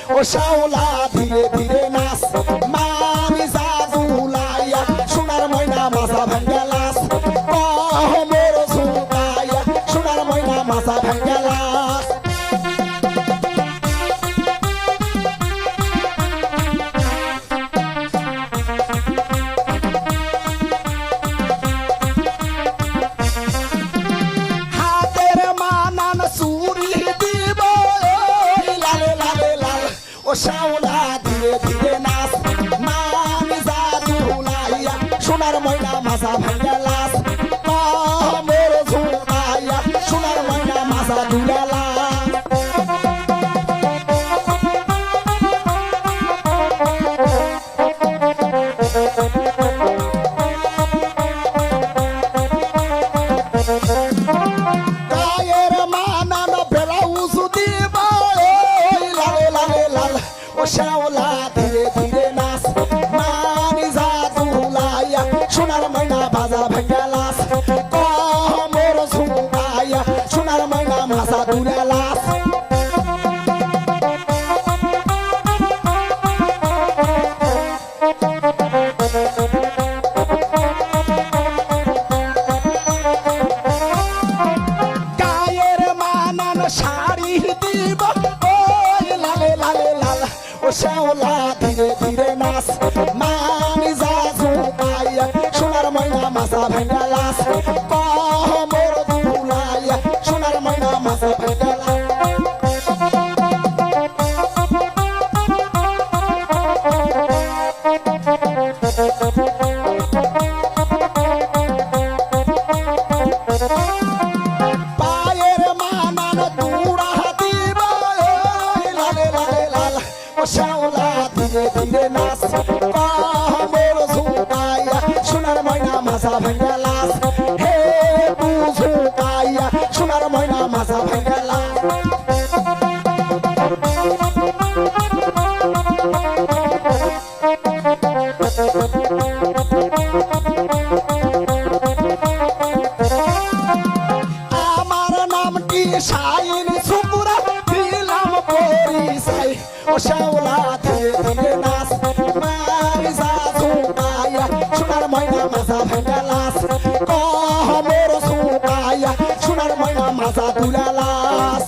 ও শাওলা ধীরে ধীরে নাচ মামি জাদুলাইয়া সোনার ময়না মাথা ভাঙ্গা লাস মোর ঝুঁকাইয়া সোনার ময়না মাথা ভাঙ্গা লাস হাতের মানান চুরি দিব লালে লালে লাল ও শাওলা ধীরে ধীরে নাচ মামি জাদুলাইয়া সোনার ময়না মাথা ভাঙ্গা লাস মোর ঝুঁকাইয়া সোনার ময়না মাথা দুলা লাস গায়ের মানান ব্লাউজ দিব লালে লালে লাল ও শাওলা ধীরে ধীরে নাচ মামি জাদুলাইয়া সোনার ময়না বাজা ভাঙ্গা লাস মোর ঝুঁকাইয়া সোনার ময়না মাথা দুলা লাস গায়ের মানান শাড়ি দিব লালে লালে লাল ও শাওলা ধীরে ধীরে নাচ মামি জাদুলাইয়া সোনার ময়না মাথা ভাঙ্গা লাস মোর দুলাইয়া সোনার ময়না মাথা ভাঙ্গা লাস পায়ের মানান দুড়া দিব লালে লালে লাল ও শাওলা ধীরে ধীরে নাচ মোর ঝুঁকাইয়া সোনার ময়না মাথা ভাঙ্গা লাস হে ঝুঁকাইয়া সোনার ময়না মাথা ভাঙ্গা লাস আমার নামটি শাইন সুপুরা দিলাম পরিচয় ও শাওলা ধীরে ধীরে নাচ মামি জাদুলাইয়া সোনার ময়না মাথা ভাঙ্গা লাস মোর ঝুঁকাইয়া সোনার ময়না মাথা দুলা লাস